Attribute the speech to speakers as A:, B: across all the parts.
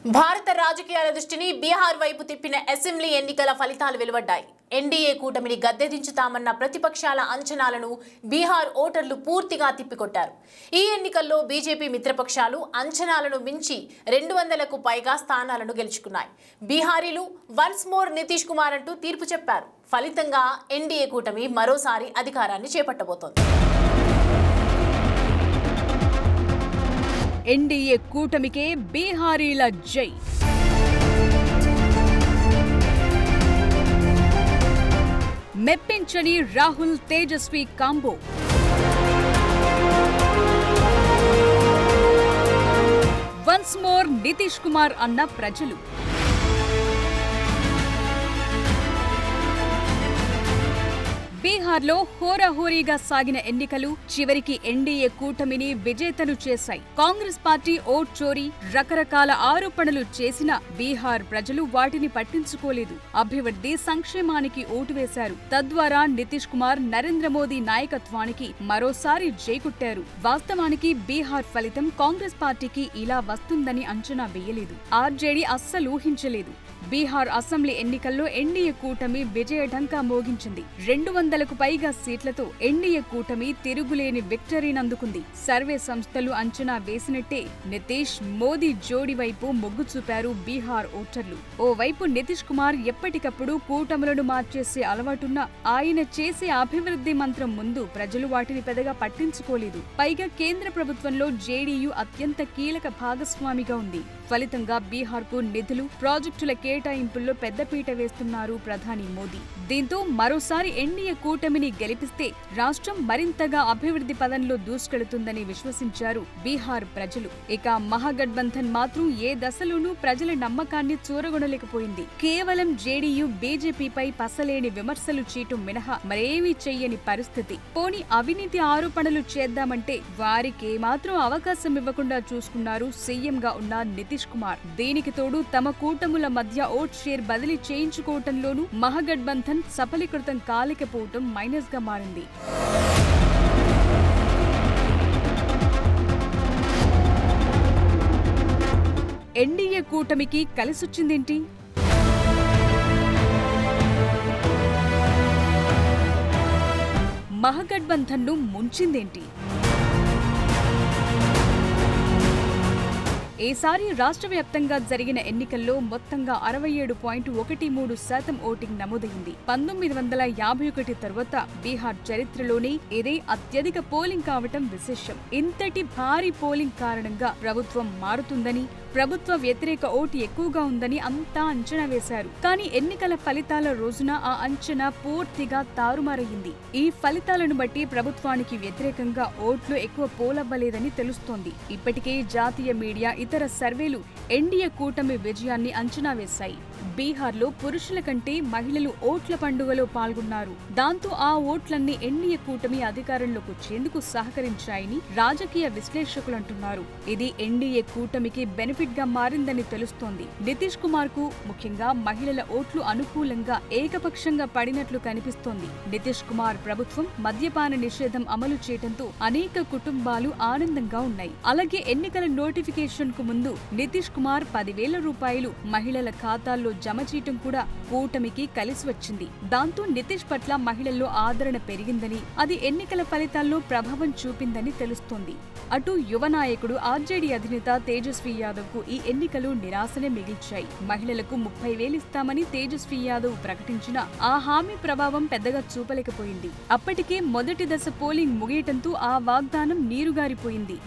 A: భారత రాజకీయాల దృష్టిని బీహార్ వైపు తిప్పిన అసెంబ్లీ ఎన్నికల ఫలితాలు వెలువడ్డాయి. ఎన్డీఏ కూటమిని గద్దెదించుతామన్న ప్రతిపక్షాల అంచనాలను బీహార్ ఓటర్లు పూర్తిగా తిప్పికొట్టారు. ఈ ఎన్నికల్లో బీజేపీ మిత్రపక్షాలు అంచనాలను మించి 200కు పైగా స్థానాలను గెలుచుకున్నాయి. బీహారీలు వన్స్ మోర్ నితీష్ కుమార్ అంటూ తీర్పు చెప్పారు. ఫలితంగా ఎన్డీఏ కూటమి మరోసారి అధికారాన్ని చేపట్టబోతోంది.
B: ఎన్డీఏ కూటమికే బీహారీల జై. మెప్పించని Rahul Tejashwi combo. Once more Nitish Kumar అన్న ప్రజలు. బీహార్లో హోరాహోరీగా సాగిన ఎన్నికలు చివరికి ఎన్డీఏ కూటమిని విజేతను చేశాయి. కాంగ్రెస్ పార్టీ ఓట్ చోరీ, రకరకాల ఆరోపణలు చేసిన బీహార్ ప్రజలు వాటిని పట్టించుకోలేదు. అభివృద్ధి, సంక్షేమానికి ఓటు వేశారు. తద్వారా నితీష్ కుమార్, నరేంద్ర మోదీ నాయకత్వానికి మరోసారి జైకొట్టారు. వాస్తవానికి బీహార్ ఫలితం కాంగ్రెస్ పార్టీకి ఇలా వస్తుందని అంచనా వేయలేదు. ఆర్జేడీ అస్సలు ఊహించలేదు. బీహార్ అసెంబ్లీ ఎన్నికల్లో ఎన్డీఏ కూటమి విజయ ఢంకా మోగించింది. 200కు పైగా సీట్లతో ఎన్డీఏ కూటమి తిరుగులేని విక్టరీని అందుకుంది. సర్వే సంస్థలు అంచనా వేసినట్టే నితీష్, మోదీ జోడీ వైపు మొగ్గు చూపారు బీహార్ ఓటర్లు. ఓవైపు నితీష్ కుమార్ ఎప్పటికప్పుడు కూటములను మార్చేసే అలవాటున్న ఆయన చేసే అభివృద్ధి మంత్రం ముందు ప్రజలు వాటిని పెద్దగా పట్టించుకోలేదు. పైగా కేంద్ర ప్రభుత్వంలో జేడీయూ అత్యంత కీలక భాగస్వామిగా ఉంది. ఫలితంగా బీహార్కు నిధులు, ప్రాజెక్టుల కేటాయింపుల్లో పెద్దపీట వేస్తున్నారు ప్రధాని మోదీ. దీంతో మరోసారి ఎన్డీఏ కూటమిని గెలిపిస్తే రాష్ట్రం మరింతగా అభివృద్ధి పదంలో దూసుకెళుతుందని విశ్వసించారు బీహార్ ప్రజలు. ఇక మహాగఠబంధన్ మాత్రం ఏ దశలోనూ ప్రజల నమ్మకాన్ని చూరగొనలేకపోయింది. కేవలం జేడీయూ, బీజేపీపై పసలేని విమర్శలు చేయటం మినహా మరేమీ చెయ్యని పరిస్థితి. పోనీ అవినీతి ఆరోపణలు చేద్దామంటే వారికేమాత్రం అవకాశం ఇవ్వకుండా చూసుకున్నారు సీఎంగా ఉన్న నితీష్ కుమార్. దీనికి తోడు తమ కూటముల మధ్య ఓట్ షేర్ బదిలీ చేయించుకోవటంలోనూ మహాగఠబంధన్ సఫలీకృతం కాలేకపోవటం మైనస్ గా మారింది. ఎన్డీఏ కూటమికి కలిసొచ్చిందేంటి? మహాగఠబంధన్ను ముంచిందేంటి? ఈసారి రాష్ట్ర వ్యాప్తంగా జరిగిన ఎన్నికల్లో మొత్తంగా 67.13% ఓటింగ్ నమోదైంది. 1951 తర్వాత బీహార్ చరిత్రలోనే ఇదే అత్యధిక పోలింగ్ కావటం విశేషం. ఇంతటి భారీ పోలింగ్ కారణంగా ప్రభుత్వం మారుతుందని, ప్రభుత్వ వ్యతిరేక ఓటు ఎక్కువగా ఉందని అంతా అంచనా వేశారు. కానీ ఎన్నికల ఫలితాల రోజున ఆ అంచనా పూర్తిగా తారుమారయ్యింది. ఈ ఫలితాలను బట్టి ప్రభుత్వానికి వ్యతిరేకంగా ఓట్లు ఎక్కువ పోలవ్వలేదని తెలుస్తోంది. ఇప్పటికే జాతీయ మీడియా, ఇతర సర్వేలు ఎన్డీఏ కూటమి విజయాన్ని అంచనా వేశాయి. బీహార్లో పురుషుల కంటే మహిళలు ఓట్ల పండుగలో పాల్గొన్నారు. దాంతో ఆ ఓట్లన్నీ ఎన్డీఏ కూటమి అధికారంలోకి వచ్చేందుకు సహకరించాయని రాజకీయ విశ్లేషకులు అంటున్నారు. ఇది ఎన్డీఏ కూటమికి బెనిఫిట్ గా మారిందని తెలుస్తోంది. నితీష్ కుమార్ కు ముఖ్యంగా మహిళల ఓట్లు అనుకూలంగా ఏకపక్షంగా పడినట్లు కనిపిస్తోంది. నితీష్ కుమార్ ప్రభుత్వం మద్యపాన నిషేధం అమలు చేయడంతో అనేక కుటుంబాలు ఆనందంగా ఉన్నాయి. అలాగే ఎన్నికల నోటిఫికేషన్ కు ముందు నితీష్ కుమార్ 10,000 రూపాయలు మహిళల ఖాతాల్లో జమ చేయటం కూడా కూటమికి కలిసి వచ్చింది. దాంతో నితీష్ పట్ల మహిళల్లో ఆదరణ పెరిగిందని, అది ఎన్నికల ఫలితాల్లో ప్రభావం చూపిందని తెలుస్తోంది. అటు యువ నాయకుడు ఆర్జేడీ అధినేత తేజస్వి యాదవ్ కు ఈ ఎన్నికలు నిరాశనే మిగిల్చాయి. మహిళలకు 30,000 ఇస్తామని తేజస్వి యాదవ్ ప్రకటించినా ఆ హామీ ప్రభావం పెద్దగా చూపలేకపోయింది. అప్పటికే మొదటి దశ పోలింగ్ ముగియటంతో ఆ వాగ్దానం నీరుగారిపోయింది.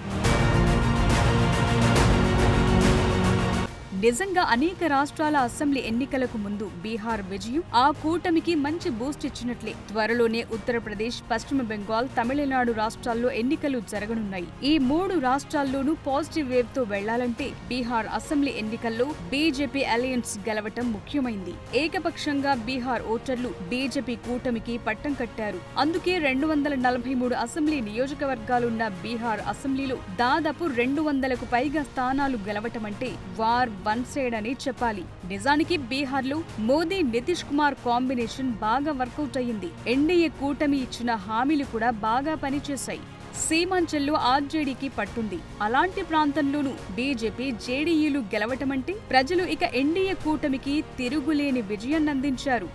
B: నిజంగా అనేక రాష్ట్రాల అసెంబ్లీ ఎన్నికలకు ముందు బీహార్ విజయం ఆ కూటమికి మంచి బూస్ట్ ఇచ్చినట్లే. త్వరలోనే ఉత్తరప్రదేశ్, పశ్చిమ బెంగాల్, తమిళనాడు రాష్ట్రాల్లో ఎన్నికలు జరగనున్నాయి. ఈ 3 రాష్ట్రాల్లోనూ పాజిటివ్ వేవ్ తో వెళ్లాలంటే బీహార్ అసెంబ్లీ ఎన్నికల్లో బీజేపీ అలయన్స్ గెలవటం ముఖ్యమైంది. ఏకపక్షంగా బీహార్ ఓటర్లు బీజేపీ కూటమికి పట్టం కట్టారు. అందుకే 243 అసెంబ్లీ నియోజకవర్గాలున్న బీహార్ అసెంబ్లీలో దాదాపు 200కు పైగా స్థానాలు గెలవటమంటే వార్ వన్ సైడ్ అని చెప్పాలి. నిజానికి బీహార్లో మోదీ, నితీష్ కుమార్ కాంబినేషన్ బాగా వర్కౌట్ అయ్యింది. ఎన్డీఏ కూటమి ఇచ్చిన హామీలు కూడా బాగా పనిచేశాయి. సీమాంచల్లో ఆర్జేడీకి పట్టుంది. అలాంటి ప్రాంతంలోనూ బీజేపీ జేడీయూలు గెలవటమంటే ప్రజలు ఇక ఎన్డీఏ కూటమికి తిరుగులేని విజయాన్నందించారు.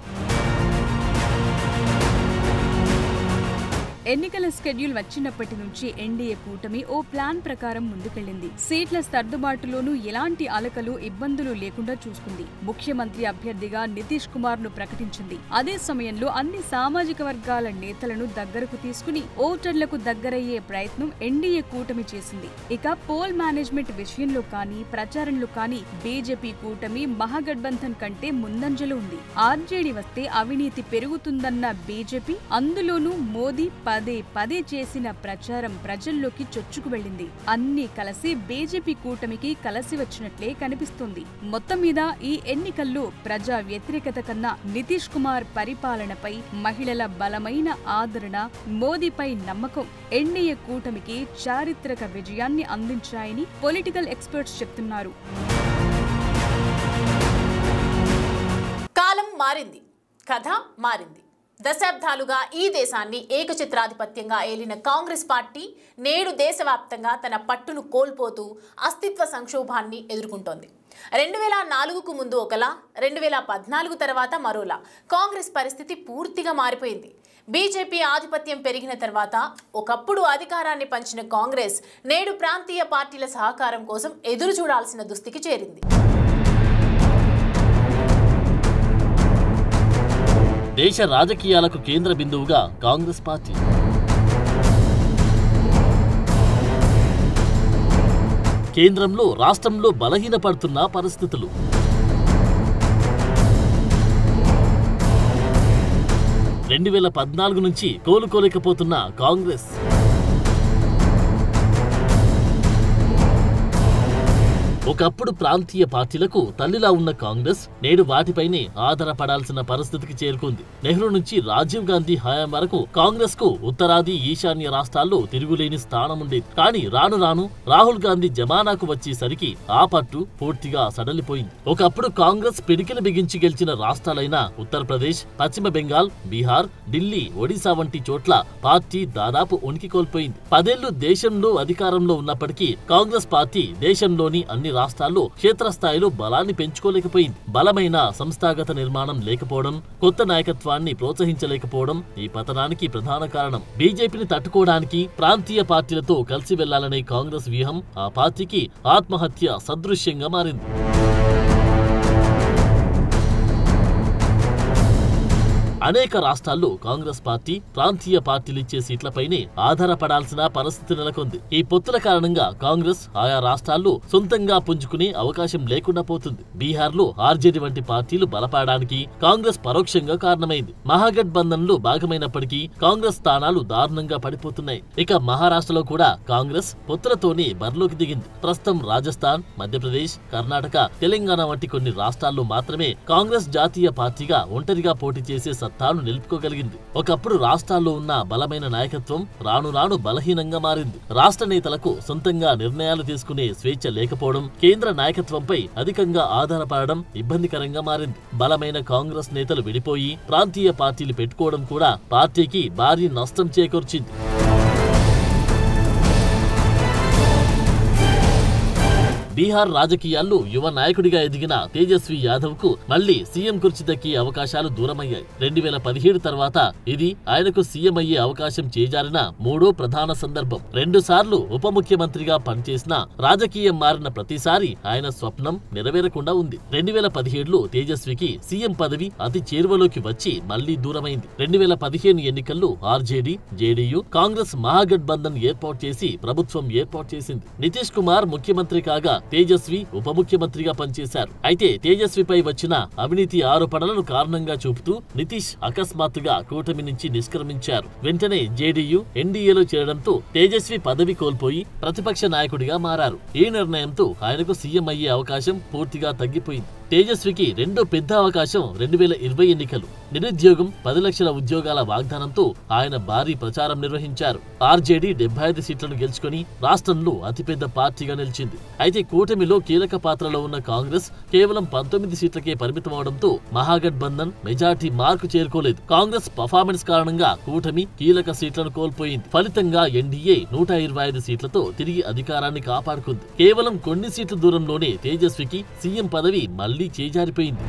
B: ఎన్నికల స్కెడ్యూల్ వచ్చినప్పటి నుంచి ఎన్డీఏ కూటమి ఓ ప్లాన్ ప్రకారం ముందుకెళ్లింది. సీట్ల సర్దుబాటులోనూ ఎలాంటి అలకలు, ఇబ్బందులు లేకుండా చూసుకుంది. ముఖ్యమంత్రి అభ్యర్థిగా నితీష్ కుమార్ ను ప్రకటించింది. అదే సమయంలో అన్ని సామాజిక వర్గాల నేతలను దగ్గరకు తీసుకుని ఓటర్లకు దగ్గరయ్యే ప్రయత్నం ఎన్డీఏ కూటమి చేసింది. ఇక పోల్ మేనేజ్మెంట్ విషయంలో కానీ, ప్రచారంలో కానీ బీజేపీ కూటమి మహాగఠబంధన్ కంటే ముందంజలో ఉంది. ఆర్జేడీ వస్తే అవినీతి పెరుగుతుందన్న బీజేపీ, అందులోనూ మోదీ పదే చేసిన ప్రచారం ప్రజల్లోకి చొచ్చుకు వెళ్లింది. అన్నీ కలిసి బీజేపీ కూటమికి కలిసి వచ్చినట్లే కనిపిస్తుంది. మొత్తం మీద ఈ ఎన్నికల్లో ప్రజా వ్యతిరేకత కన్నా నితీష్ కుమార్ పరిపాలనపై మహిళల బలమైన ఆదరణ, మోదీపై నమ్మకం ఎన్డీఏ కూటమికి చారిత్రక విజయాన్ని అందించాయని పొలిటికల్ ఎక్స్పర్ట్స్ చెప్తున్నారు.
A: కాలం మారింది, కథ మారింది. దశాబ్దాలుగా ఈ దేశాన్ని ఏకఛత్రాధిపత్యంగా ఏలిన కాంగ్రెస్ పార్టీ నేడు దేశవ్యాప్తంగా తన పట్టును కోల్పోతూ అస్తిత్వ సంక్షోభాన్ని ఎదుర్కొంటోంది. 2004కు ముందు ఒకలా, 2014 తర్వాత మరోలా కాంగ్రెస్ పరిస్థితి పూర్తిగా మారిపోయింది. బీజేపీ ఆధిపత్యం పెరిగిన తర్వాత ఒకప్పుడు అధికారాన్ని పంచిన కాంగ్రెస్ నేడు ప్రాంతీయ పార్టీల సహకారం కోసం ఎదురు చూడాల్సిన దుస్థితికి చేరింది.
C: దేశ రాజకీయాలకు కేంద్ర బిందువుగా కాంగ్రెస్ పార్టీ. కేంద్రంలో, రాష్ట్రంలో బలహీనపడుతున్న పరిస్థితులు. రెండు 2014 నుంచి కోలుకోలేకపోతున్న కాంగ్రెస్. ఒకప్పుడు ప్రాంతీయ పార్టీలకు తల్లిలా ఉన్న కాంగ్రెస్ నేడు వాటిపైనే ఆధారపడాల్సిన పరిస్థితికి చేరుకుంది. నెహ్రూ నుంచి రాజీవ్ గాంధీ హయాం వరకు కాంగ్రెస్ కు ఉత్తరాది, ఈశాన్య రాష్ట్రాల్లో తిరుగులేని స్థానం ఉండేది. కానీ రాను రాను రాహుల్ గాంధీ జమానాకు వచ్చేసరికి ఆ పట్టు పూర్తిగా సడలిపోయింది. ఒకప్పుడు కాంగ్రెస్ పిడికిలు బిగించి గెలిచిన రాష్ట్రాలైన ఉత్తరప్రదేశ్, పశ్చిమ బెంగాల్, బీహార్, ఢిల్లీ, ఒడిశా వంటి చోట్ల పార్టీ దాదాపు ఉనికి కోల్పోయింది. 10 ఏళ్లు దేశంలో అధికారంలో ఉన్నప్పటికీ కాంగ్రెస్ పార్టీ దేశంలోని అన్ని రాష్ట్రాల్లో క్షేత్రస్థాయిలో బలాన్ని పెంచుకోలేకపోయింది. బలమైన సంస్థాగత నిర్మాణం లేకపోవడం, కొత్త నాయకత్వాన్ని ప్రోత్సహించలేకపోవడం ఈ పతనానికి ప్రధాన కారణం. బీజేపీని తట్టుకోవడానికి ప్రాంతీయ పార్టీలతో కలిసి వెళ్లాలనే కాంగ్రెస్ వ్యూహం ఆ పార్టీకి ఆత్మహత్య సదృశ్యంగా మారింది. అనేక రాష్ట్రాల్లో కాంగ్రెస్ పార్టీ ప్రాంతీయ పార్టీలిచ్చే సీట్లపైనే ఆధారపడాల్సిన పరిస్థితి నెలకొంది. ఈ పొత్తుల కారణంగా కాంగ్రెస్ ఆయా రాష్ట్రాల్లో సొంతంగా పుంజుకునే అవకాశం లేకుండా పోతుంది. బీహార్లో ఆర్జేడీ వంటి పార్టీలు బలపడడానికి కాంగ్రెస్ పరోక్షంగా కారణమైంది. మహాగఠబంధన్ లో భాగమైనప్పటికీ కాంగ్రెస్ స్థానాలు దారుణంగా పడిపోతున్నాయి. ఇక మహారాష్ట్రలో కూడా కాంగ్రెస్ పొత్తులతోనే బరిలోకి దిగింది. ప్రస్తుతం రాజస్థాన్, మధ్యప్రదేశ్, కర్ణాటక, తెలంగాణ వంటి కొన్ని రాష్ట్రాల్లో మాత్రమే కాంగ్రెస్ జాతీయ పార్టీగా ఒంటరిగా పోటీ చేసే తాను నిలుపుకోగలిగింది. ఒకప్పుడు రాష్ట్రాల్లో ఉన్న బలమైన నాయకత్వం రాను రాను బలహీనంగా మారింది. రాష్ట్ర నేతలకు సొంతంగా నిర్ణయాలు తీసుకునే స్వేచ్ఛ లేకపోవడం, కేంద్ర నాయకత్వంపై అధికంగా ఆధారపడడం ఇబ్బందికరంగా మారింది. బలమైన కాంగ్రెస్ నేతలు విడిపోయి ప్రాంతీయ పార్టీలు పెట్టుకోవడం కూడా పార్టీకి భారీ నష్టం చేకూర్చింది. బీహార్ రాజకీయాల్లో యువ నాయకుడిగా ఎదిగిన తేజస్వి యాదవ్ కు మళ్లీ సీఎం కుర్చీ దక్కే అవకాశాలు దూరమయ్యాయి. 2017 తర్వాత ఇది ఆయనకు సీఎం అయ్యే అవకాశం చేజారిన మూడో ప్రధాన సందర్భం. 2 సార్లు ఉప ముఖ్యమంత్రిగా పనిచేసిన రాజకీయం మారిన ప్రతిసారి ఆయన స్వప్నం నెరవేరకుండా ఉంది. 2017లో తేజస్వికి సీఎం పదవి అతి చేరువలోకి వచ్చి మళ్లీ దూరమైంది. 2015 ఎన్నికల్లో ఆర్జేడీ, జేడీయూ, కాంగ్రెస్ మహాగఠబంధన్ ఏర్పాటు చేసి ప్రభుత్వం ఏర్పాటు చేసింది. నితీష్ కుమార్ ముఖ్యమంత్రి కాగా తేజస్వి ఉప ముఖ్యమంత్రిగా పనిచేశారు. అయితే తేజస్విపై వచ్చిన అవినీతి ఆరోపణలను కారణంగా చూపుతూ నితీష్ అకస్మాత్తుగా కూటమి నుంచి నిష్క్రమించారు. వెంటనే జేడీయూ ఎన్డీఏలో చేరడంతో తేజస్వి పదవి కోల్పోయి ప్రతిపక్ష నాయకుడిగా మారారు. ఈ నిర్ణయంతో ఆయనకు సీఎం అయ్యే అవకాశం పూర్తిగా తగ్గిపోయింది. తేజస్వికి రెండో పెద్ద అవకాశం 2020 ఎన్నికలు. నిరుద్యోగం, 10 లక్షల ఉద్యోగాల వాగ్దానంతో ఆయన భారీ ప్రచారం నిర్వహించారు. ఆర్జేడీ 75 సీట్లను గెలుచుకుని రాష్ట్రంలో అతిపెద్ద పార్టీగా నిలిచింది. అయితే కూటమిలో కీలక పాత్రలో ఉన్న కాంగ్రెస్ కేవలం 19 సీట్లకే పరిమితమవడంతో మహాగఠబంధన్ మెజార్టీ మార్కు చేరుకోలేదు. కాంగ్రెస్ పర్ఫార్మెన్స్ కారణంగా కూటమి కీలక సీట్లను కోల్పోయింది. ఫలితంగా ఎన్డీఏ 125 సీట్లతో తిరిగి అధికారాన్ని కాపాడుకుంది. కేవలం కొన్ని సీట్ల దూరంలోనే తేజస్వికి సీఎం పదవి మళ్లీ చేజారిపోయింది.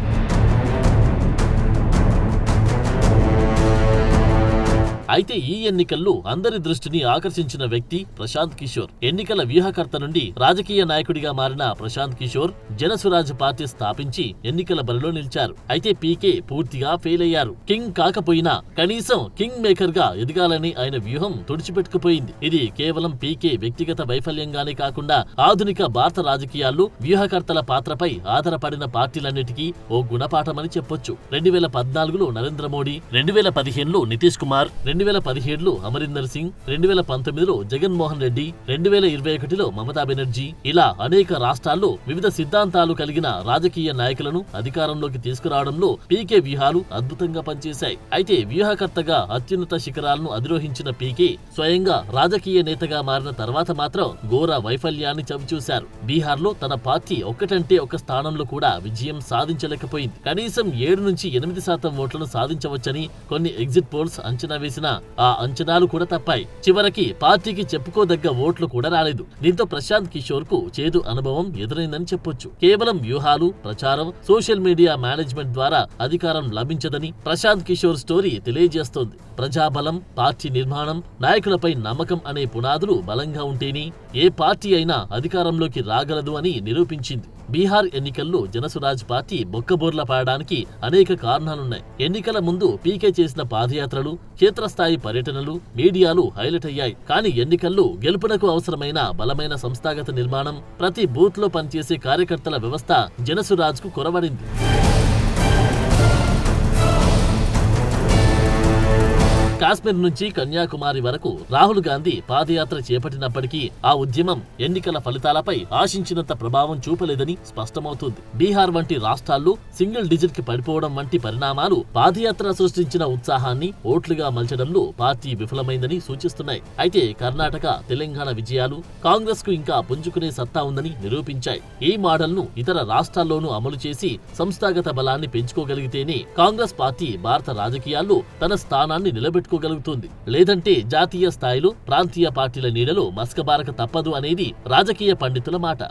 C: అయితే ఈ ఎన్నికల్లో అందరి దృష్టిని ఆకర్షించిన వ్యక్తి ప్రశాంత్ కిషోర్. ఎన్నికల వ్యూహకర్త నుండి రాజకీయ నాయకుడిగా మారిన ప్రశాంత్ కిషోర్ జనసురాజ్ పార్టీ స్థాపించి ఎన్నికల బరిలో నిలిచారు. అయితే పీకే పూర్తిగా ఫెయిల్ అయ్యారు. కింగ్ కాకపోయినా కనీసం కింగ్ మేకర్ గా ఎదగాలని ఆయన వ్యూహం తుడిచిపెట్టుకుపోయింది. ఇది కేవలం పీకే వ్యక్తిగత వైఫల్యంగానే కాకుండా ఆధునిక భారత రాజకీయాల్లో వ్యూహకర్తల పాత్రపై ఆధారపడిన పార్టీలన్నిటికీ ఓ గుణపాఠమని చెప్పొచ్చు. 2014లో నరేంద్ర మోడీ, 2015లో నితీష్ కుమార్, 2017లో అమరీందర్ సింగ్, 2019లో జగన్మోహన్ రెడ్డి, 2021లో మమతా బెనర్జీ, ఇలా అనేక రాష్ట్రాల్లో వివిధ సిద్ధాంతాలు కలిగిన రాజకీయ నాయకులను అధికారంలోకి తీసుకురావడంలో పీకే వ్యూహాలు అద్భుతంగా పనిచేశాయి. అయితే వ్యూహకర్తగా అత్యున్నత శిఖరాలను అధిరోహించిన పీకే స్వయంగా రాజకీయ నేతగా మారిన తర్వాత మాత్రం ఘోర వైఫల్యాన్ని చవిచూశారు. బీహార్లో తన పార్టీ ఒక్కటంటే ఒక స్థానంలో కూడా విజయం సాధించలేకపోయింది. కనీసం 7 నుంచి 8% ఓట్లను సాధించవచ్చని కొన్ని ఎగ్జిట్ పోల్స్ అంచనా వేసిన ఆ అంచనాలు కూడా తప్పాయి. చివరికి పార్టీకి చెప్పుకోదగ్గ ఓట్లు కూడా రాలేదు. దీంతో ప్రశాంత్ కిషోర్ కు చేదు అనుభవం ఎదురైందని చెప్పొచ్చు. కేవలం వ్యూహాలు, ప్రచారం, సోషల్ మీడియా మేనేజ్మెంట్ ద్వారా అధికారం లభించదని ప్రశాంత్ కిషోర్ స్టోరీ తెలియజేస్తోంది. ప్రజాబలం, పార్టీ నిర్మాణం, నాయకులపై నమ్మకం అనే పునాదులు బలంగా ఉంటేనే ఏ పార్టీ అయినా అధికారంలోకి రాగలదు అని నిరూపించింది. బీహార్ ఎన్నికల్లో జనసురాజ్ పార్టీ బొక్కబోర్ల పడడానికి అనేక కారణాలున్నాయి. ఎన్నికల ముందు పీకే చేసిన పాదయాత్రలు, క్షేత్రస్థాయి పర్యటనలు మీడియాలు హైలైట్ అయ్యాయి. కానీ ఎన్నికల్లో గెలుపునకు అవసరమైన బలమైన సంస్థాగత నిర్మాణం, ప్రతి బూత్ లో పనిచేసే కార్యకర్తల వ్యవస్థ జనసురాజ్ కు కొరవడింది. కాశ్మీర్ నుంచి కన్యాకుమారి వరకు రాహుల్ గాంధీ పాదయాత్ర చేపట్టినప్పటికీ ఆ ఉద్యమం ఎన్నికల ఫలితాలపై ఆశించినంత ప్రభావం చూపలేదని స్పష్టమవుతుంది. బీహార్ వంటి రాష్ట్రాల్లో సింగిల్ డిజిట్ కి పడిపోవడం వంటి పరిణామాలు పాదయాత్ర సృష్టించిన ఉత్సాహాన్ని ఓట్లుగా మలచడంలో పార్టీ విఫలమైందని సూచిస్తున్నాయి. అయితే కర్ణాటక, తెలంగాణ విజయాలు కాంగ్రెస్ కు ఇంకా పుంజుకునే సత్తా ఉందని నిరూపించాయి. ఈ మోడల్ ను ఇతర రాష్ట్రాల్లోనూ అమలు చేసి సంస్థాగత బలాన్ని పెంచుకోగలిగితేనే కాంగ్రెస్ పార్టీ భారత రాజకీయాల్లో తన స్థానాన్ని నిలబెట్టుకోగలుగుతుంది. లేదంటే జాతీయ స్థాయిలో ప్రాంతీయ పార్టీల నీడలో మస్కబారక తప్పదు అనేది రాజకీయ పండితుల మాట.